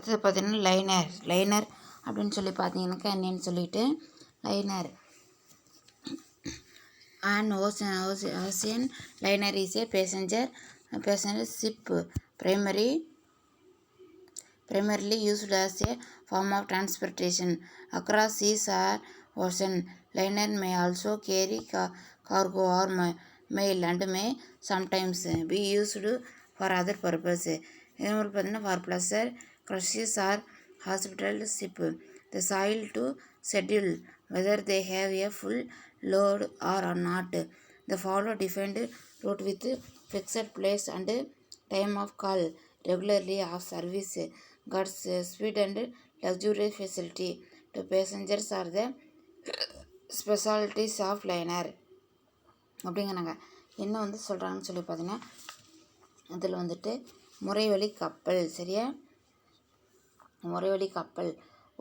அடுத்தது பார்த்திங்கன்னா லைனர் அப்படின்னு சொல்லி பார்த்தீங்கன்னாக்கா என்னன்னு சொல்லிட்டு liner and ocean liner is a passenger ship primarily used as a form of transportation across seas or ocean. Liner may also carry cargo or mail and may sometimes be used for other purpose. Example பார்த்தீங்கன்னா for pleasure cruises or hospital ship. The sail to schedule whether they have a full load or not. The follow defined route with fixed place and time of call, regularly of service, goods, speed and luxury facility to passengers are the specialties of liner அப்படிங்கிறாங்க. என்ன வந்து சொல்கிறாங்கன்னு சொல்லி பார்த்தீங்கன்னா இதில் வந்துட்டு முறைவழி கப்பல், சரியா? முறைவழி கப்பல்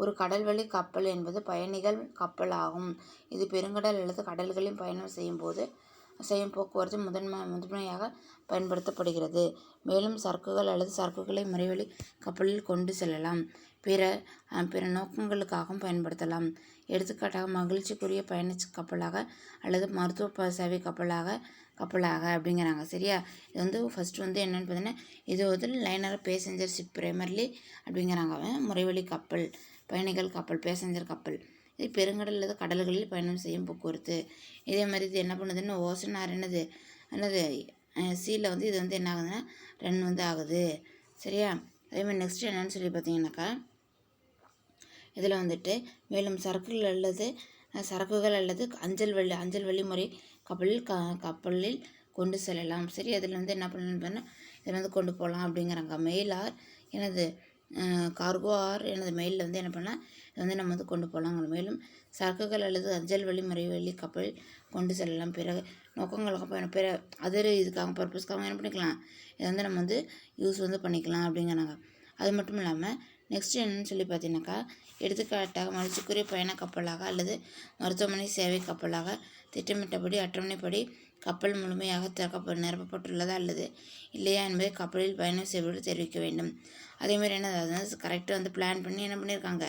ஒரு கடல்வழி கப்பல் என்பது பயணிகள் கப்பல் ஆகும். இது பெருங்கடல் அல்லது கடல்களில் பயணம் செய்யும் போக்குவரத்து முதன்மையாக பயன்படுத்தப்படுகிறது. மேலும் சரக்குகள் அல்லது சரக்குகளை முறைவழி கப்பலில் கொண்டு செல்லலாம். பிற நோக்கங்களுக்காகவும் பயன்படுத்தலாம். எடுத்துக்காட்டாக மகிழ்ச்சிக்குரிய பயண கப்பலாக அல்லது மருத்துவ சேவை கப்பலாக அப்படிங்கிறாங்க, சரியா? இது வந்து ஃபஸ்ட்டு வந்து என்னென்னு பார்த்தீங்கன்னா இது வந்து லைனர் பேசஞ்சர் ஷிப் பிரைமர்லி அப்படிங்கிறாங்க. முறைவழி கப்பல், பயணிகள் கப்பல், பேசஞ்சர் கப்பல். இது பெருங்கடல் அல்லது கடல்களில் பயணம் செய்யும் போக்குவரத்து. இதே மாதிரி இது என்ன பண்ணுதுன்னு ஓசன் ஆர் என்னது சீல வந்து இது வந்து என்ன ஆகுதுன்னா ரன் வந்து ஆகுது, சரியா? அதே மாதிரி நெக்ஸ்ட் என்னன்னு சொல்லி பார்த்தீங்கன்னாக்கா இதில் வந்துட்டு மேலும் சரக்குகள் அல்லது அஞ்சல் வழிமுறை கப்பலில் கொண்டு செல்லலாம், சரி? அதில் வந்து என்ன பண்ணணும்னா இதில் வந்து கொண்டு போகலாம் அப்படிங்கிறாங்க. மெயில் ஆர் எனது கார்கோ ஆர் எனது மெயிலில் வந்து என்ன பண்ணலாம் இதை வந்து நம்ம வந்து கொண்டு போகலாங்க. மேலும் சரக்குகள் அல்லது அஞ்சல் வழி கப்பலில் கொண்டு செல்லலாம். பிற நோக்கங்களுக்காக அதர் இதுக்காக பர்பஸ்க்காக என்ன பண்ணிக்கலாம், இதை வந்து நம்ம வந்து யூஸ் வந்து பண்ணிக்கலாம் அப்படிங்கிறாங்க. அது மட்டும் இல்லாமல் நெக்ஸ்ட் என்னன்னு சொல்லி பார்த்தீங்கன்னாக்கா எடுத்துக்காட்டாக மகிழ்ச்சிக்குரிய பயண கப்பலாக அல்லது மருத்துவமனை சேவை கப்பலாக திட்டமிட்டபடி அட்டவணைப்படி கப்பல் முழுமையாக நிரப்பப்பட்டுள்ளதா அல்லது இல்லையா என்பதை கப்பலில் பயணம் செய்வதோடு தெரிவிக்க வேண்டும். அதேமாதிரி என்ன அதாவது கரெக்டாக வந்து பிளான் பண்ணி என்ன பண்ணியிருக்காங்க,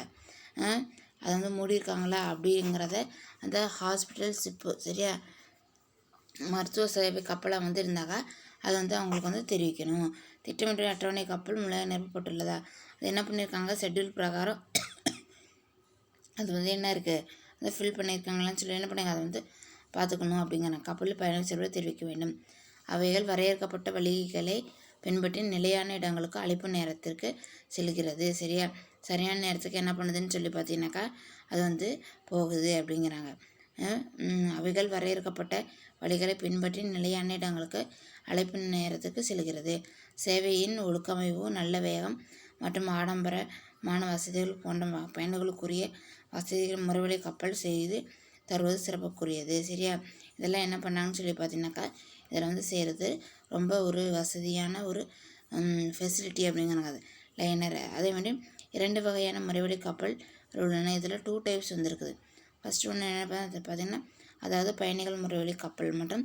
அதை வந்து மூடியிருக்காங்களா அப்படிங்கிறத அந்த ஹாஸ்பிட்டல் ஷிப்பு, சரியா? மருத்துவ சேவை கப்பலாக வந்து இருந்தாங்க அதை வந்து அவங்களுக்கு வந்து தெரிவிக்கணும். திட்டமிட்ட அட்டவணை கப்பல் முழுமையாக நிரப்பப்பட்டுள்ளதா, அது என்ன பண்ணியிருக்காங்க ஷெட்யூல் பிரகாரம் அது வந்து என்ன இருக்குது அதை ஃபில் பண்ணியிருக்காங்களான்னு சொல்லி என்ன பண்ணுங்க அதை வந்து பார்த்துக்கணும் அப்படிங்கிறாங்க. கப்பலில் பயணம் செய்வதை தெரிவிக்க வேண்டும். அவைகள் வரையறுக்கப்பட்ட வழிகளை பின்பற்றி நிலையான இடங்களுக்கு அழைப்பு நேரத்திற்கு செல்கிறது, சரியா? சரியான நேரத்துக்கு என்ன பண்ணுதுன்னு சொல்லி பார்த்தீங்கன்னாக்கா அது வந்து போகுது அப்படிங்கிறாங்க. அவைகள் வரையறுக்கப்பட்ட வழிகளை பின்பற்றி நிலையான இடங்களுக்கு அழைப்பு நேரத்துக்கு செல்கிறது. சேவையின் ஒழுக்கமைவு, நல்ல வேகம் மற்றும் ஆடம்பரமான வசதிகள் போன்ற பயணிகளுக்குரிய வசதிகள் முறைவழி கப்பல் செய்து தருவது சிறப்புக்குரியது, சரியா? இதெல்லாம் என்ன பண்ணாங்கன்னு சொல்லி பார்த்தீங்கன்னாக்கா இதில் வந்து செய்கிறது ரொம்ப ஒரு வசதியான ஒரு ஃபெசிலிட்டி அப்படிங்கிறாங்க அது லைனர். அதே மாதிரி 2 வகையான முறைவழி கப்பல் உள்ளன. இதில் 2 டைப்ஸ் வந்துருக்குது. ஃபஸ்ட்டு ஒன்று என்ன பார்த்தீங்கன்னா அதாவது பயணிகள் முறைவழி கப்பல் மற்றும்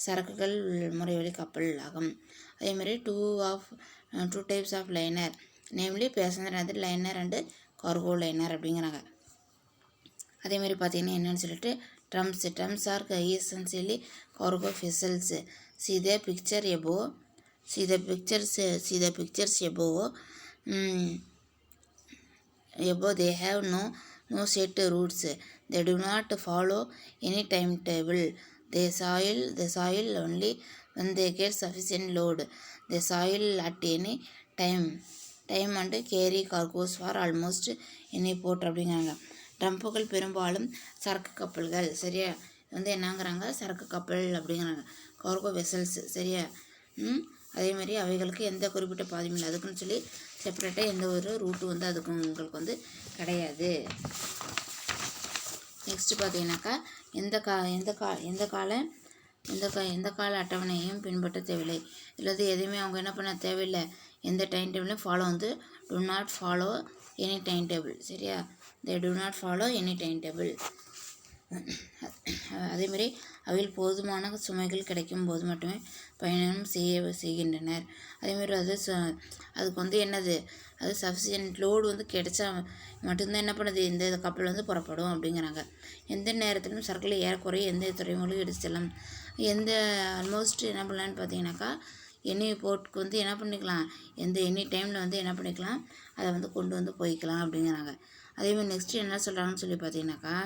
சரக்குகள் முறைவழி கப்பல் ஆகும். அதேமாதிரி 2 types of liner namely passenger அது லைனர் அண்டு கார்கோ லைனர் அப்படிங்கிறாங்க. அதேமாதிரி பார்த்தீங்கன்னா என்னென்னு சொல்லிட்டு tramps are essentially cargo vessels. See the pictures above. They have no set routes. They do not follow any timetable. They sail only when they get sufficient load. They sail at any time and carry cargoes for almost any port அப்படிங்கிறாங்க. ட்ரம்புகள் பெரும்பாலும் சரக்கு கப்பல்கள், சரியா? வந்து என்னங்கிறாங்க சரக்கு கப்பல் அப்படிங்கிறாங்க, cargo vessels, சரியா? அதேமாதிரி அவைகளுக்கு எந்த குறிப்பிட்ட பாதையும் இல்லை, அதுக்குன்னு சொல்லி செப்பரேட்டாக எந்த ஒரு ரூட்டு வந்து அதுக்கு உங்களுக்கு வந்து கிடையாது. நெக்ஸ்ட்டு பார்த்தீங்கன்னாக்கா எந்த கால அட்டவணையும் பின்பற்ற தேவையில்லை. இதில் எதுவுமே அவங்க என்ன பண்ண தேவையில்லை, எந்த டைம் டேபிளையும் ஃபாலோ வந்து do not follow any timetable, சரியா? they do not follow any timetable. அதேமாதிரி அவையில் போதுமான சுமைகள் கிடைக்கும் போது மட்டுமே பயணம் செய்கின்றனர். அதேமாதிரி அதுக்கு வந்து என்னது அது சஃபிஷியன்ட் லோடு வந்து கிடைச்சா மட்டும்தான் என்ன பண்ணுது இந்த கப்பல் வந்து புறப்படும் அப்படிங்கிறாங்க. எந்த நேரத்திலும் சரக்குகளை ஏறக்குறைய எந்த துறைமுகங்களும் எடுத்து செல்லும். ஆல்மோஸ்ட் என்ன பண்ணலான்னு பார்த்தீங்கன்னாக்கா எனி போர்ட்டுக்கு வந்து என்ன பண்ணிக்கலாம், எனி டைமில் வந்து என்ன பண்ணிக்கலாம், அதை வந்து கொண்டு வந்து போய்க்கலாம் அப்படிங்கிறாங்க. அதேமாதிரி நெக்ஸ்ட்டு என்ன சொல்கிறாங்கன்னு சொல்லி பார்த்தீங்கன்னாக்கா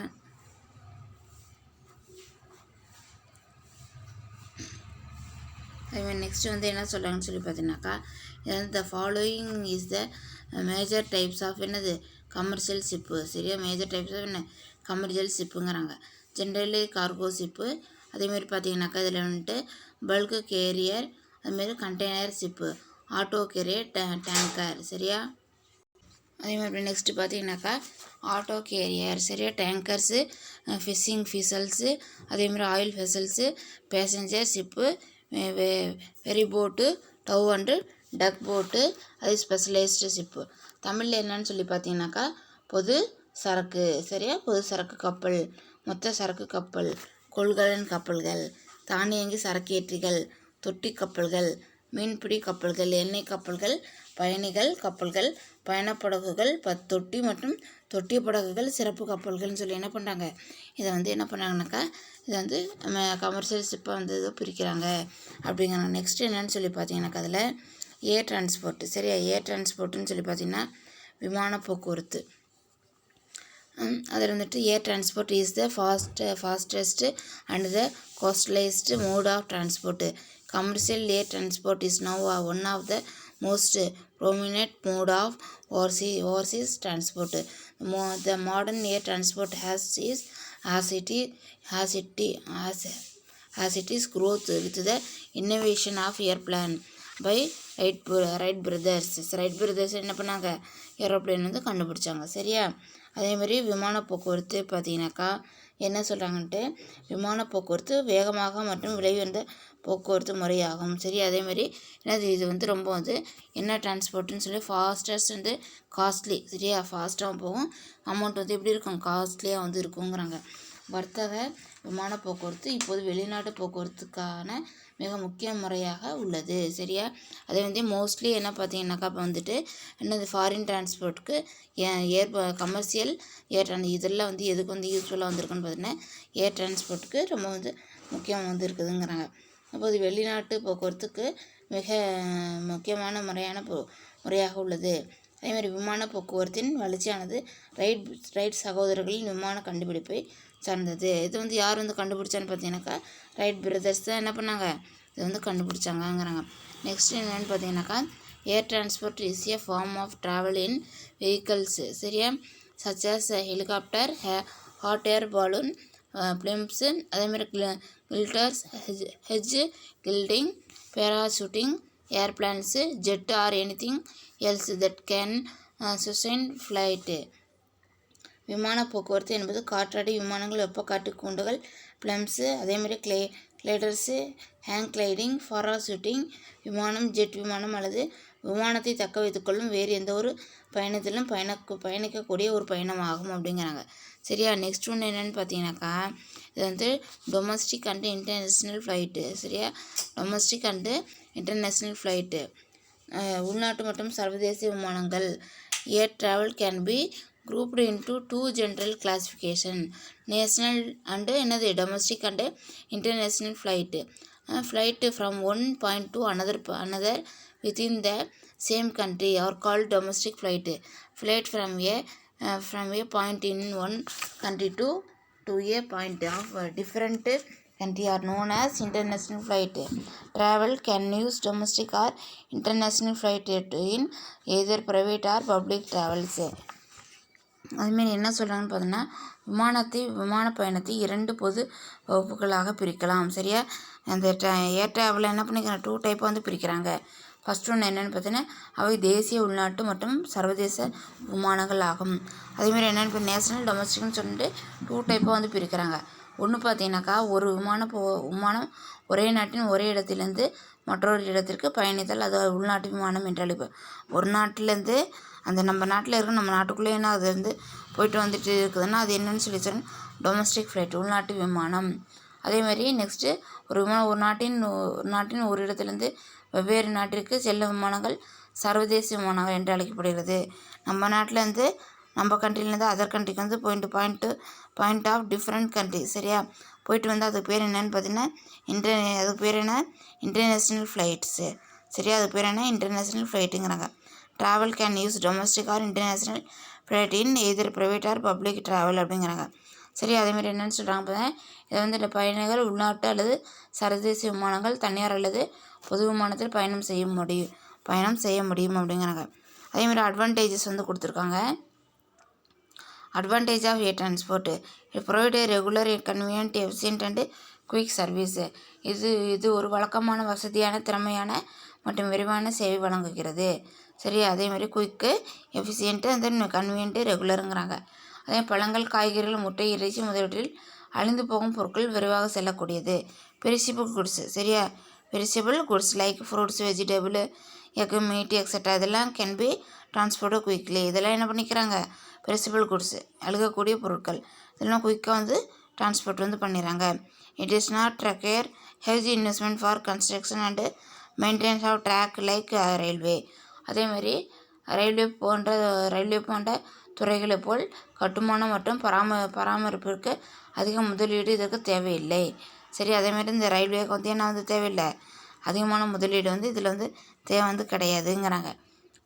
நெக்ஸ்ட்டு வந்து என்ன சொல்கிறாங்கன்னு சொல்லி பார்த்தீங்கன்னாக்கா the following is the major types of என்னது கமர்ஷியல் ஷிப்பு. சரியா, மேஜர் டைப்ஸ் ஆஃப் என்ன கமர்ஷியல் ஷிப்புங்கிறாங்க. ஜென்ரலி கார்கோ ஷிப்பு, அதேமாரி பார்த்தீங்கன்னாக்கா இதில் வந்துட்டு பல்கு கேரியர், அதுமாரி container ship, auto carrier, tanker. சரியா, அதேமாதிரி நெக்ஸ்ட்டு பார்த்தீங்கன்னாக்கா ஆட்டோ கேரியர், சரியா, டேங்கர்ஸு, ஃபிஷிங் ஃபிசல்ஸு, அதேமாதிரி oil vessels, passenger ship, very போட்டு, டவ் அண்டு டக் போட்டு, அது ஸ்பெஷலைஸ்டு ஷிப்பு. தமிழில் என்னன்னு சொல்லி பார்த்தீங்கன்னாக்கா பொது சரக்கு. சரியா, பொது சரக்கு கப்பல், மொத்த சரக்கு கப்பல், கொள்கலன் கப்பல்கள், தானியங்கி சரக்கேற்றிகள், தொட்டி கப்பல்கள், மீன்பிடி கப்பல்கள், எண்ணெய் கப்பல்கள், பயணிகள் கப்பல்கள், பயணப்படகுகள், தொட்டி மற்றும் தொட்டி படகுகள், சிறப்பு கப்பல்கள்னு சொல்லி என்ன பண்ணுறாங்க, இதை வந்து என்ன பண்ணுறாங்கனாக்கா இதை வந்து நம்ம கமர்ஷியல் ஷிப்பாக வந்து இதை பிரிக்கிறாங்க அப்படிங்கிறாங்க. நெக்ஸ்ட் என்னன்னு சொல்லி பார்த்தீங்கன்னாக்கா அதில் ஏர் டிரான்ஸ்போர்ட்டு. சரியா, ஏர் டிரான்ஸ்போர்ட்டுன்னு சொல்லி பார்த்தீங்கன்னா விமான போக்குவரத்து. அதில் வந்துட்டு air transport is the fastest and the costliest mode of transport. Commercial air transport is now one of the most prominent mode of overseas transport. The modern air transport has its growth with the innovation of airplane by Wright brothers என்ன பண்ணாங்க, aeroplane வந்து கண்டுபிடிச்சாங்க. சரியா, அதேமாதிரி விமான போக்குவரத்து பார்த்தீங்கன்னாக்கா என்ன சொல்கிறாங்கன்ட்டு விமான போக்குவரத்து வேகமாக மற்றும் விலை உயர்ந்த போக்குவரத்து முறையாகும். சரி, அதேமாதிரி என்னது இது வந்து ரொம்ப வந்து என்ன டிரான்ஸ்போர்ட்டுன்னு சொல்லி ஃபாஸ்டஸ்ட் வந்து காஸ்ட்லி. சரியா, ஃபாஸ்ட்டாகவும் போகும், அமௌண்ட் வந்து எப்படி இருக்கும், காஸ்ட்லியாக வந்து இருக்குங்கிறாங்க. வர்த்தக விமான போக்குவரத்து இப்போது வெளிநாட்டு போக்குவரத்துக்கான மிக முக்கிய முறையாக உள்ளது. சரியா, அதே வந்து மோஸ்ட்லி என்ன பார்த்தீங்கன்னாக்கா இப்போ வந்துட்டு என்னது ஃபாரின் டிரான்ஸ்போர்ட்டுக்கு கமர்ஷியல் ஏர் இதெல்லாம் வந்து எதுக்கு வந்து யூஸ்ஃபுல்லாக வந்திருக்குன்னு பார்த்தீங்கன்னா ஏர் டிரான்ஸ்போர்ட்டுக்கு ரொம்ப வந்து முக்கியம் வந்து இருக்குதுங்கிறாங்க. அப்போது வெளிநாட்டு போக்குவரத்துக்கு மிக முக்கியமான முறையாக உள்ளது. அதேமாதிரி விமான போக்குவரத்தின் வளர்ச்சியானது ரைட் சகோதரர்களின் விமான கண்டுபிடிப்பை சார்ந்தது. இது வந்து யார் வந்து கண்டுபிடிச்சான்னு பார்த்தீங்கன்னாக்கா ரைட் பிரதர்ஸ் தான் என்ன பண்ணாங்க, இது வந்து கண்டுபிடிச்சாங்கங்கிறாங்க. நெக்ஸ்ட் என்னென்னு பார்த்தீங்கன்னாக்கா air transport is a form of travel in vehicles. சரியா, such as helicopter, hot air balloon, blimps, அதேமாதிரி கில்டர்ஸ், ஹெஜ் gliding, parachuting, airplanes, jet or anything else that can sustain flight. விமான போக்குவரத்து என்பது காற்றாடி விமானங்கள், வெப்பக்காட்டு கூண்டுகள், பிளம்ஸு, அதேமாதிரி கிளைடர்ஸு, ஹேங் கிளைடிங், பாராசூட்டிங் விமானம், ஜெட் விமானம் அல்லது விமானத்தை தக்க வைத்துக்கொள்ளும் வேறு எந்த ஒரு பயணத்திலும் பயணிக்கக்கூடிய ஒரு பயணமாகும் அப்படிங்கிறாங்க. சரியா, நெக்ஸ்ட் ஒன்று என்னென்னு பார்த்தீங்கன்னாக்கா இது வந்து டொமஸ்டிக் அண்டு இன்டர்நேஷ்னல் ஃப்ளைட்டு. சரியா, டொமஸ்டிக் அண்டு இன்டர்நேஷ்னல் ஃப்ளைட்டு உள்நாட்டு மற்றும் சர்வதேச விமானங்கள். ஏர் travel can be grouped into two general classification, national and another domestic and international flight. Flight from one point to another within the same country are called domestic flight. Flight from a point in one country to a point of different country are known as international flight. Travel can use domestic or international flight in either private or public travels. அதுமாரி என்ன சொல்கிறாங்கன்னு பார்த்தீங்கன்னா விமான பயணத்தை 2 பொது வகுப்புகளாக பிரிக்கலாம். சரியா, அந்த ஏர் ட்ராவலில் என்ன பண்ணிக்கிறாங்க 2 டைப்பாக வந்து பிரிக்கிறாங்க. ஃபஸ்ட் ஒன்று என்னென்னு பார்த்தீங்கன்னா அவை தேசிய உள்நாட்டு மற்றும் சர்வதேச விமானங்கள் ஆகும். அதேமாதிரி என்னென்னு இப்போ நேஷனல் டொமஸ்டிக்னு சொல்லிட்டு 2 டைப்பாக வந்து பிரிக்கிறாங்க. ஒன்று பார்த்தீங்கன்னாக்கா ஒரு விமானம் ஒரே நாட்டின் ஒரே இடத்திலேருந்து மற்றொரு இடத்திற்கு பயணித்தல், அது உள்நாட்டு விமானம் என்று அழைப்போம். ஒரு நாட்டிலேருந்து அந்த நம்ம நாட்டில் இருக்க நம்ம நாட்டுக்குள்ளேயே அது வந்து போயிட்டு வந்துட்டு இருக்குதுன்னா அது என்னன்னு சொல்லி சொன்னால் டொமஸ்டிக் ஃப்ளைட், உள்நாட்டு விமானம். அதேமாதிரி நெக்ஸ்ட்டு ஒரு விமானம் ஒரு நாட்டின் ஒரு இடத்துலேருந்து வெவ்வேறு நாட்டிற்கு செல்லும் விமானங்கள் சர்வதேச விமானங்கள் என்று அழைக்கப்படுகிறது. நம்ம நாட்டிலேருந்து நம்ம கண்ட்ரிலேருந்து அதர் கண்ட்ரிக்கு வந்து பாயிண்ட் ஆஃப் டிஃப்ரெண்ட் கண்ட்ரி. சரியா? போயிட்டு வந்து அதுக்கு பேர் என்னன்னு பார்த்தீங்கன்னா அதுக்கு பேர் என்ன, இன்டர்நேஷ்னல் ஃப்ளைட்ஸு. சரியா? அதுக்கு பேர் என்ன, இன்டர்நேஷ்னல் ஃப்ளைட்டுங்கிறாங்க. Travel can use domestic or international flight in either private or public travel அப்படிங்கிறாங்க. சரி, அதேமாதிரி என்னென்னு சொல்கிறாங்க பார்த்தீங்கன்னா, இதை வந்து இந்த பயணிகள் உள்நாட்டு அல்லது சர்வதேச விமானங்கள், தனியார் அல்லது பொது விமானத்தில் பயணம் செய்ய முடியும் அப்படிங்கிறாங்க. அதேமாதிரி அட்வான்டேஜஸ் வந்து கொடுத்துருக்காங்க. Advantage of air transport provide regular convenient efficient and quick service. இது ஒரு வழக்கமான வசதியான திறமையான மற்றும் விரைவான சேவை வழங்குகிறது. சரி, அதேமாதிரி quick, efficient and then convenient, ரெகுலருங்கிறாங்க. அதே பழங்கள், காய்கறிகள், முட்டை, இறைச்சி முதலியவற்றில் அழிந்து போகும் பொருட்கள் விரைவாக செல்லக்கூடியது. Perishable goods. சரியா? Perishable goods like fruits, vegetable, egg, meat extra இதெல்லாம் கேன் பி டிரான்ஸ்போர்ட் குயிக்லி. இதெல்லாம் என்ன பண்ணிக்கிறாங்க, பெரிசிபிள் குட்ஸ், அழுகக்கூடிய பொருட்கள், இதெல்லாம் குயிக்காக வந்து டிரான்ஸ்போர்ட் வந்து பண்ணிடுறாங்க. It is not require heavy investment for construction and maintenance of track like railway. அதேமாதிரி ரயில்வே போன்ற துறைகளை போல் கட்டுமானம் மற்றும் பராமரிப்பிற்கு அதிக முதலீடு இதற்கு தேவையில்லை. சரி, அதேமாதிரி இந்த ரயில்வேக்கு வந்து என்ன வந்து தேவையில்லை, அதிகமான முதலீடு வந்து இதில் வந்து தேவை வந்து கிடையாதுங்கிறாங்க.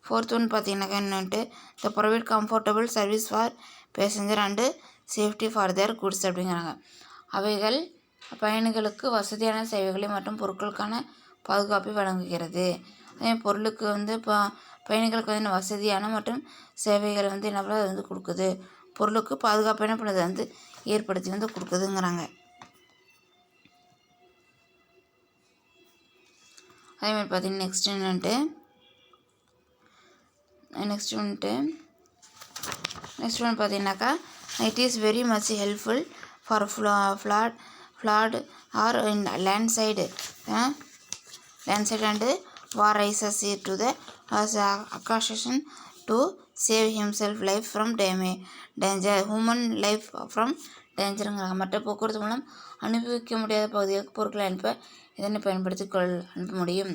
ஃபோர்த் ஒன் பார்த்தீங்கன்னாக்கா என்னன்ட்டு the provide comfortable service for passenger and safety for their goods அப்படிங்கிறாங்க. அவைகள் பயணிகளுக்கு வசதியான சேவைகளை மற்றும் பொருட்களுக்கான பாதுகாப்பை வழங்குகிறது. அதே பொருளுக்கு வந்து பயணிகளுக்கு வந்து வசதியான மற்றும் சேவைகளை வந்து என்ன பண்ணுறது, அது வந்து கொடுக்குது. பொருளுக்கு பாதுகாப்பு என்ன பண்ணுறது வந்து ஏற்படுத்தி வந்து கொடுக்குதுங்கிறாங்க. அதேமாதிரி பார்த்தீங்கன்னா நெக்ஸ்ட் ஒன் பார்த்தீங்கன்னாக்கா it is very much helpful for flat or in landside and war rises to the occasion to save himself life from danger, human life from dangerங்கிறாங்க. மற்ற போக்குவரத்து மூலம் அனுபவிக்க முடியாத பகுதிகளுக்கு பொருட்களை அனுப்ப இதனை அனுப்ப முடியும்.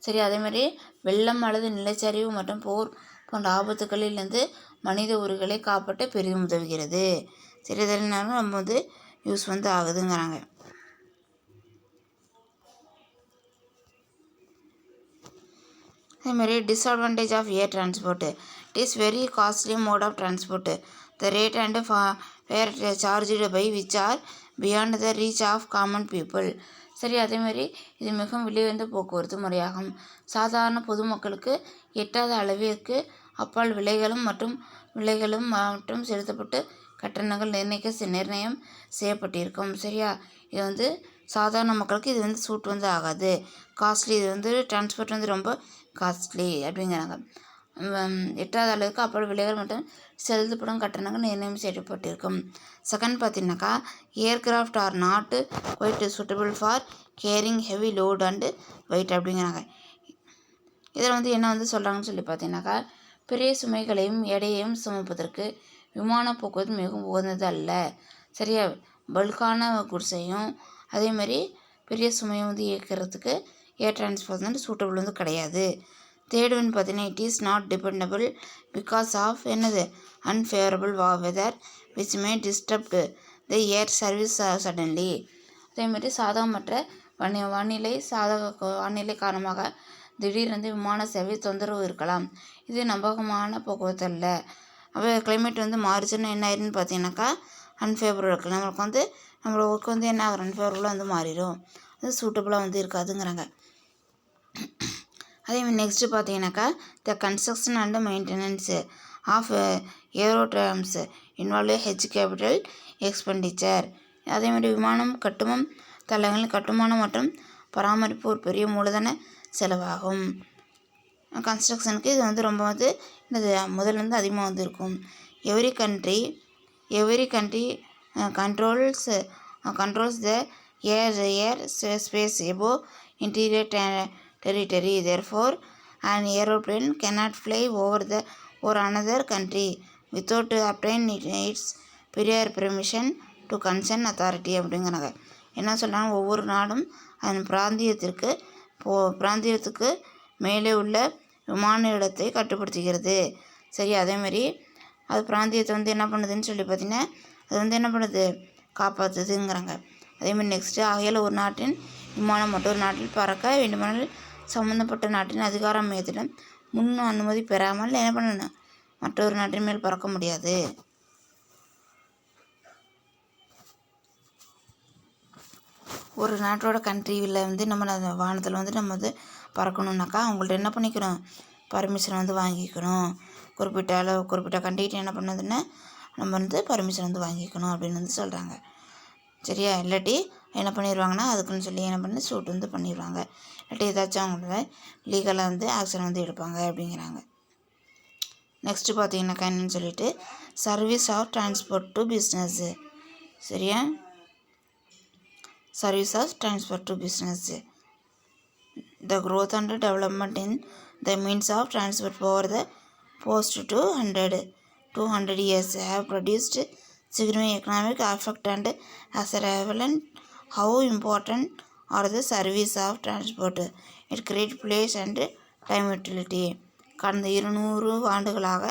சரி, அதேமாதிரி வெள்ளம் அல்லது நிலச்சரிவு மற்றும் போர் போன்ற ஆபத்துகளிலிருந்து மனித உயிர்களை காப்பாற்ற பெரிதும் உதவுகிறது. சரி, இதனால நம்ம வந்து யூஸ் வந்து ஆகுதுங்கிறாங்க. அதேமாதிரி disadvantage of air transport it is very costly mode of transport. The rate and fare charged by which are beyond the reach of common people. சரி, அதேமாதிரி இது மிகவும் விலையுயர்ந்த போக்குவரத்து முறையாகும். சாதாரண பொதுமக்களுக்கு எட்டாத அளவிற்கு அப்பால் விலைகளும் மற்றும் செலுத்தப்பட்டு கட்டணங்கள் நிர்ணயம் செய்யப்பட்டிருக்கும். சரியா? இது வந்து சாதாரண மக்களுக்கு இது வந்து சூட் வந்து ஆகாது. காஸ்ட்லி, இது வந்து டிரான்ஸ்போர்ட் வந்து ரொம்ப காஸ்ட்லி அப்படிங்கிறாங்க. எட்டாவது அளவுக்கு அப்பால் விலைகள் மற்றும் செலுத்தப்படும் கட்டணங்கள் நிர்ணயம் செய்யப்பட்டிருக்கும். செகண்ட் பார்த்தீங்கன்னாக்கா aircraft are not quite suitable for carrying heavy load and weight அப்படிங்கிறாங்க. இதில் வந்து என்ன வந்து சொல்கிறாங்கன்னு சொல்லி பார்த்தீங்கன்னாக்கா பெரிய சுமைகளையும் எடையையும் சுமப்பதற்கு விமான போக்குவரத்து மிகவும் உகந்தது அல்ல. சரியா? பல்கான குட்ஸையும் அதேமாதிரி பெரிய சுமையை வந்து இயக்கிறதுக்கு ஏர் டிரான்ஸ்போர்ட் வந்து சூட்டபிள் வந்து கிடையாது. தேர்ட் ஒன் பார்த்தீங்கன்னா it is not dependable because of unfavourable weather which may disturbed the air service suddenly. அதேமாதிரி சாதகமற்ற வானிலை காரணமாக திடீரென்று விமான சேவை தொந்தரவு இருக்கலாம். இது நம்பகமான போக்குவரத்து அல்ல. கிளைமேட் வந்து மாறிச்சுன்னா என்ன ஆயிருன்னு பார்த்தீங்கன்னாக்கா அன்ஃபேவரபிள் இருக்குது. நம்மளுக்கு வந்து நம்மளோட ஒர்க் வந்து என்ன ஆகும், அன்ஃபேவரபுளாக வந்து மாறிடும். அது சூட்டபுளாக வந்து இருக்காதுங்கிறாங்க. அதேமாதிரி நெக்ஸ்ட்டு பார்த்தீங்கன்னாக்கா the construction and maintenance of aerodromes involve high capital expenditure. அதேமாதிரி விமானம் தளங்களின் கட்டுமானம் மற்றும் பராமரிப்பு ஒரு பெரிய மூலதன செலவாகும். கன்ஸ்ட்ரக்ஷனுக்கு இது வந்து ரொம்ப வந்து முதல்ல வந்து அதிகமாக வந்து இருக்கும். Every country controls the air space above interior territory. Therefore, an aeroplane cannot fly over another country without obtaining its prior permission to concerned authority அப்படிங்கிறாங்க. என்ன சொல்கிறாங்க, ஒவ்வொரு நாடும் அதன் பிராந்தியத்துக்கு மேலே உள்ள விமான இடத்தை கட்டுப்படுத்துகிறது. சரி, அதேமாதிரி அது பிராந்தியத்தை வந்து என்ன பண்ணுதுன்னு சொல்லி பார்த்தீங்கன்னா அது வந்து என்ன பண்ணுது, காப்பாற்றுதுங்கிறாங்க. அதேமாதிரி நெக்ஸ்ட்டு, ஆகையால் ஒரு நாட்டின் விமானம் மற்றொரு நாட்டில் பறக்க வேண்டுமானால் சம்மந்தப்பட்ட நாட்டின் அதிகார மையத்திடம் முன் அனுமதி பெறாமல் என்ன பண்ணணும், மற்றொரு நாட்டின் மேல் பறக்க முடியாது. ஒரு நாட்டோட கண்ட்ரியில் வந்து நம்ம வானத்தில் வந்து நம்ம வந்து பறக்கணுன்னாக்கா அவங்கள்ட்ட என்ன பண்ணிக்கணும், பர்மிஷன் வந்து வாங்கிக்கணும். குறிப்பிட்ட கண்ட்ரிகிட்ட என்ன பண்ணதுன்னா நம்ம வந்து பர்மிஷன் வந்து வாங்கிக்கணும் அப்படின்னு வந்து சொல்கிறாங்க. சரியா, இல்லாட்டி என்ன பண்ணிடுவாங்கன்னா அதுக்குன்னு சொல்லி என்ன பண்ணி சூட் வந்து பண்ணிடுவாங்க. இல்லாட்டி ஏதாச்சும் அவங்கள லீகலாக வந்து ஆக்ஷன் வந்து எடுப்பாங்க அப்படிங்கிறாங்க. நெக்ஸ்ட்டு பார்த்தீங்கன்னாக்கா என்னன்னு சொல்லிட்டு, service of transport to business. சரியா, service of transfer to business. The growth and development in the means of transport over the past 200 years have produced significant economic effect and as a relevant how important are the service of transport. It creates place and time utility. கடந்த 200 ஆண்டுகளாக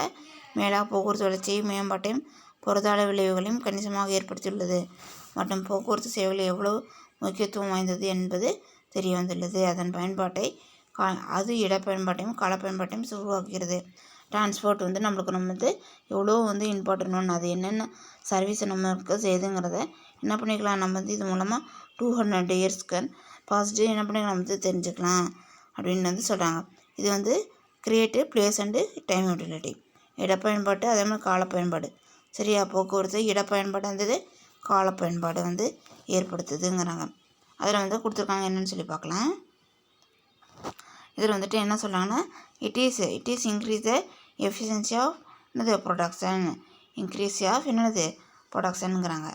மேலாக போக்குவரத்து வளர்ச்சியை மேம்பாட்டையும் பொருளாதார விளைவுகளையும் கணிசமாக ஏற்படுத்தியுள்ளது மற்றும் போக்குவரத்து சேவைகள் எவ்வளவு முக்கியத்துவம் வாய்ந்தது என்பது தெரிய வந்துள்ளது. அதன் பயன்பாட்டை அது இட பயன்பாட்டையும் கால பயன்பாட்டையும் உருவாக்குகிறது. டிரான்ஸ்போர்ட் வந்து நம்மளுக்கு நம்ம வந்து எவ்வளோ வந்து இம்பார்ட்டன்ட், அது என்னென்ன சர்வீஸை நம்மளுக்கு செய்யுதுங்கிறத என்ன பண்ணிக்கலாம், நம்ம வந்து இது மூலமாக 200 இயர்ஸ்க்கு பாசிட்டிவ் என்ன பண்ணிக்கலாம் நம்ம வந்து தெரிஞ்சுக்கலாம் அப்படின்னு வந்து சொல்கிறாங்க. இது வந்து creative place and time utility, இட பயன்பாட்டு அதே மாதிரி கால பயன்பாடு. சரியா, போக்குவரத்து இட பயன்பாடு வந்தது, கால பயன்பாடு வந்து ஏற்படுத்துதுங்கிறாங்க. அதில் வந்து கொடுத்துருக்காங்க என்னென்னு சொல்லி பார்க்கலாம். இதில் வந்துட்டு என்ன சொல்கிறாங்கன்னா, it is increase the efficiency of என்னது ப்ரொடக்ஷன், இன்க்ரீஸ் ஆஃப் என்னது ப்ரொடக்ஷனுங்கிறாங்க.